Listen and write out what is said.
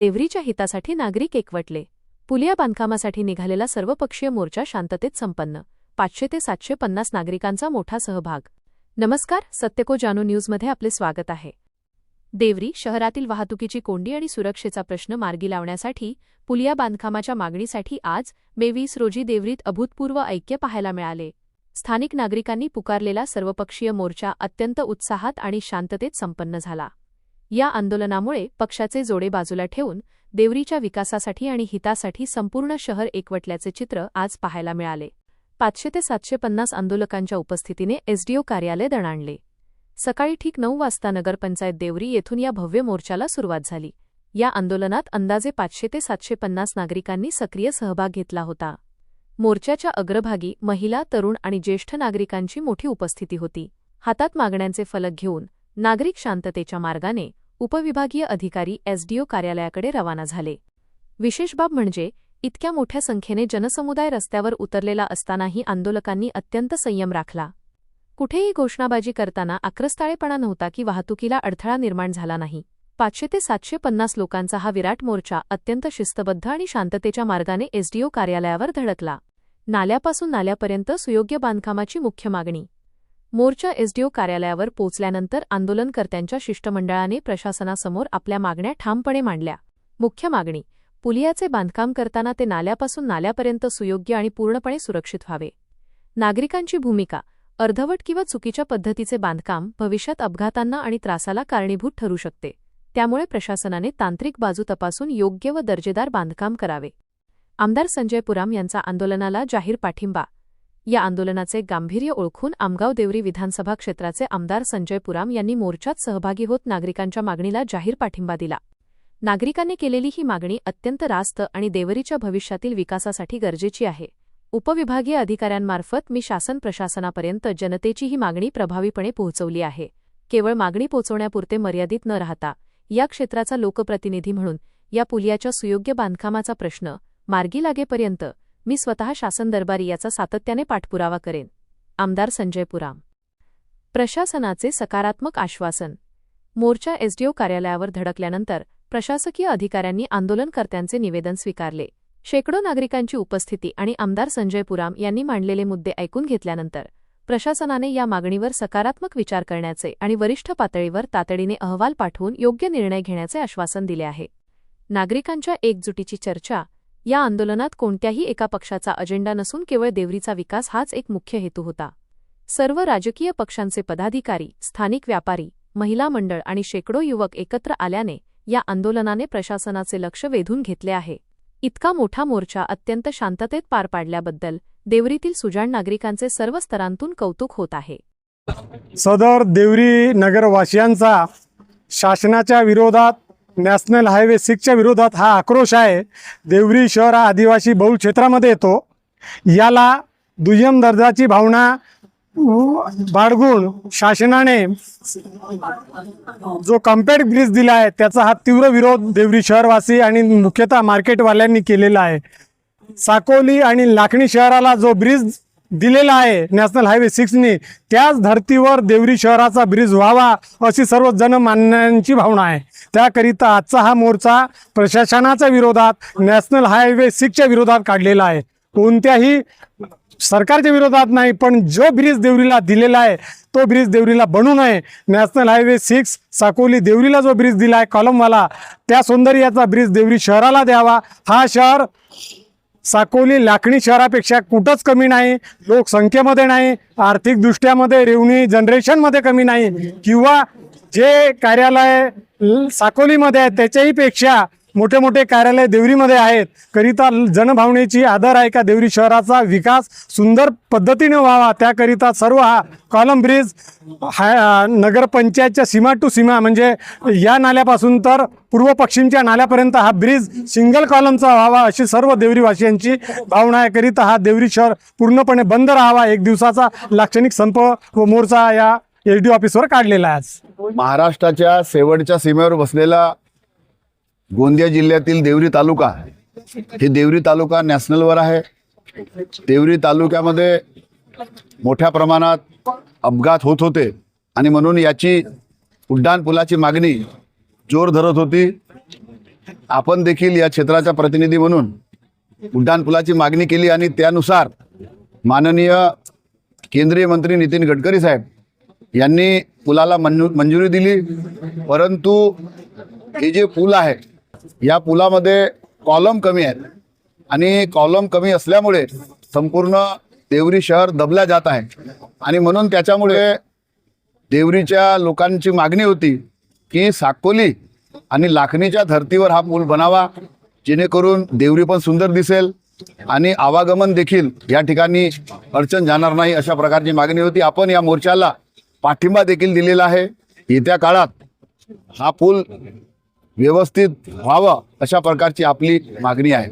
देवरीच्या हितासाठी नागरिक एकवटले. पुलिया बांधकामासाठी निघालेला सर्वपक्षीय मोर्चा शांततेत संपन्न. 500 ते 750 नागरिकांचा मोठा सहभाग. नमस्कार, सत्यको जानू न्यूजमध्ये आपले स्वागत आहे. देवरी शहरातील वाहतुकीची कोंडी आणि सुरक्षेचा प्रश्न मार्गी लावण्यासाठी पुलिया बांधकामाच्या मागणीसाठी आज मे 20 रोजी देवरीत अभूतपूर्व ऐक्य पाहायला मिळाले. स्थानिक नागरिकांनी पुकारलेला सर्वपक्षीय मोर्चा अत्यंत उत्साहात आणि शांततेत संपन्न झाला. या आंदोलनामुळे पक्षाचे जोडे बाजूला ठेवून देवरीच्या विकासासाठी आणि हितासाठी संपूर्ण शहर एकवटल्याचे चित्र आज पाहायला मिळाले. 500 ते 750 आंदोलकांच्या उपस्थितीने एसडीओ कार्यालय दणाणले. सकाळी ठीक 9 वाजता नगरपंचायत देवरी येथून या भव्य मोर्चाला सुरुवात झाली. या आंदोलनात अंदाजे 500 ते 750 नागरिकांनी सक्रिय सहभाग घेतला होता. मोर्चाच्या अग्रभागी महिला, तरुण आणि ज्येष्ठ नागरिकांची मोठी उपस्थिती होती. हातात मागण्यांचे फलक घेऊन नागरिक शांततेच्या मार्गाने उपविभागीय अधिकारी एसडीओ कार्यालयाकडे रवाना झाले. विशेष बाब म्हणजे इतक्या मोठ्या संख्येने जनसमुदाय रस्त्यावर उतरलेला असतानाही आंदोलकांनी अत्यंत संयम राखला. कुठेही घोषणाबाजी करताना आक्रस्ताळेपणा नव्हता की वाहतुकीला अडथळा निर्माण झाला नाही. 500 ते 750 लोकांचा हा विराट मोर्चा अत्यंत शिस्तबद्ध आणि शांततेच्या मार्गाने एसडीओ कार्यालयावर धडकला. नाल्यापासून नाल्यापर्यंत सुयोग्य बांधकामाची मुख्य मागणी. मोर्चा एसडीओ कार्यालयावर पोचल्यानंतर आंदोलनकर्त्यांच्या शिष्टमंडळाने प्रशासनासमोर आपल्या मागण्या ठामपणे मांडल्या. मुख्य मागणी: पुलियाचे बांधकाम करताना ते नाल्यापासून नाल्यापर्यंत सुयोग्य आणि पूर्णपणे सुरक्षित व्हावे. नागरिकांची भूमिका: अर्धवट किंवा चुकीच्या पद्धतीचे बांधकाम भविष्यात अपघातांना आणि त्रासाला कारणीभूत ठरू शकते. त्यामुळे प्रशासनाने तांत्रिक बाजू तपासून योग्य व दर्जेदार बांधकाम करावे. आमदार संजय पुराम यांचा आंदोलनाला जाहीर पाठिंबा. या आंदोलनाचे गांभीर्य ओळखून आमगाव देवरी विधानसभा क्षेत्राचे आमदार संजय पुराम यांनी मोर्चात सहभागी होत नागरिकांच्या मागणीला जाहीर पाठिंबा दिला. नागरिकांनी केलेली ही मागणी अत्यंत रास्त आणि देवरीच्या भविष्यातील विकासासाठी गरजेची आहे. उपविभागीय अधिकाऱ्यांमार्फत मी शासन प्रशासनापर्यंत जनतेची ही मागणी प्रभावीपणे पोहोचवली आहे. केवळ मागणी पोहोचवण्यापुरते मर्यादित न राहता या क्षेत्राचा लोकप्रतिनिधी म्हणून या पुलियाच्या सुयोग्य बांधकामाचा प्रश्न मार्गी लागेपर्यंत मी स्वतः शासन दरबारी याचा सातत्याने पाठपुरावा करेन. आमदार संजय पुराम. प्रशासनाचे सकारात्मक आश्वासन. मोर्चा एसडीओ कार्यालयावर धडकल्यानंतर प्रशासकीय अधिकाऱ्यांनी आंदोलनकर्त्यांचे निवेदन स्वीकारले. शेकडो नागरिकांची उपस्थिती आणि आमदार संजय पुराम यांनी मांडलेले मुद्दे ऐकून घेतल्यानंतर प्रशासनाने या मागणीवर सकारात्मक विचार करण्याचे आणि वरिष्ठ पातळीवर तातडीने अहवाल पाठवून योग्य निर्णय घेण्याचे आश्वासन दिले आहे. नागरिकांच्या एकजुटीची चर्चा. या आंदोलनात कोणत्याही एका पक्षाचा अजेंडा नसून केवळ देवरीचा विकास हाच एक मुख्य हेतू होता. सर्व राजकीय पक्षांचे पदाधिकारी, स्थानिक व्यापारी, महिला मंडळ आणि शेकडो युवक एकत्र आल्याने या आंदोलनाने प्रशासनाचे लक्ष वेधून घेतले आहे. इतका मोठा मोर्चा अत्यंत शांततेत पार पाडल्याबद्दल देवरीतील सुजाण नागरिकांचे सर्व स्तरांतून कौतुक होत आहे. सदर देवरी नगरवासियांचा शासनाच्या विरोधात, नॅशनल हायवे 6च्या विरोधात हा आक्रोश आहे. देवरी शहर हा आदिवासी बहुल क्षेत्रामध्ये येतो. याला दुय्यम दर्जाची भावना बाळगून शासनाने जो कॉम्पॅक्ट ब्रिज दिला आहे त्याचा हा तीव्र विरोध देवरी शहरवासी आणि मुख्यतः मार्केटवाल्यांनी केलेला आहे. साकोली आणि लाखणी शहराला जो ब्रिज दिलेला आहे नॅशनल हायवे 6नी, त्याच धर्तीवर देवरी शहराचा ब्रिज व्हावा अशी सर्व जनमानसांची भावना आहे. त्याकरिता आजचा हा मोर्चा प्रशासनाच्या विरोधात, नॅशनल हायवे 6च्या विरोधात काढलेला आहे. कोणत्याही सरकारच्या विरोधात नाही, पण जो ब्रिज देवरीला दिलेला आहे तो ब्रिज देवरीला बनू नये. नॅशनल हायवे 6 साकोली देवरीला जो ब्रिज दिला आहे कॉलमवाला, त्या सौंदर्याचा ब्रिज देवरी शहराला द्यावा. हा शहर साकोली लाखणी शहरापेक्षा कुठंच कमी नाही. लोकसंख्येमध्ये नाही, आर्थिकदृष्ट्यामध्ये, रेव्हन्यू जनरेशनमध्ये कमी नाही, किंवा जे कार्यालय साकोलीमध्ये आहेत त्याच्याही पेक्षा मोठे मोठे कार्यालय देवरीमध्ये आहेत. करिता जनभावनेची आदर आहे का देवरी शहराचा विकास सुंदर पद्धतीने व्हावा. त्याकरिता सर्व हा कॉलम ब्रिज नगरपंचायतच्या सीमा टू सीमा म्हणजे या नाल्यापासून तर पूर्व पश्चिमच्या नाल्यापर्यंत हा ब्रिज सिंगल कॉलमचा व्हावा अशी सर्व देवरीवासियांची भावना आहे. करिता हा देवरी शहर पूर्णपणे बंद राहावा. 1 दिवसाचा लाक्षणिक संप व मोर्चा या एसडी ऑफिसवर काढलेला आहे. महाराष्ट्राच्या शेवटच्या सीमेवर बसलेला गोंदिया जिल्ह्यातील देवरी तालुका, हे देवरी तालुका नॅशनलवर आहे. देवरी तालुक्यामध्ये मोठ्या प्रमाणात अपघात होत होते आणि म्हणून याची उड्डाण पुलाची मागणी जोर धरत होती. आपण देखील या क्षेत्राचा प्रतिनिधी म्हणून उड्डाणपुलाची मागणी केली आणि त्यानुसार माननीय केंद्रीय मंत्री नितीन गडकरी साहेब यांनी पुलाला मंजुरी दिली। परंतु हे जे पूल आहे या पुलामध्ये कॉलम कमी आहेत आणि कॉलम कमी असल्यामुळे संपूर्ण देवरी शहर दबल्या जात आहे आणि म्हणून त्याच्यामुळे देवरीच्या लोकांची मागणी होती की साकोली आणि लाखणीच्या धर्तीवर हा पूल बनावा, जेणेकरून देवरी पण सुंदर दिसेल आणि आवागमन देखील या ठिकाणी अडचण जाणार नाही, अशा प्रकारची मागणी होती। आपण या मोर्चाला पाठिंबा देखील दिलेला आहे। येत्या काळात हा पूल व्यवस्थित व्हावा अशा प्रकारची आपली मागणी आहे।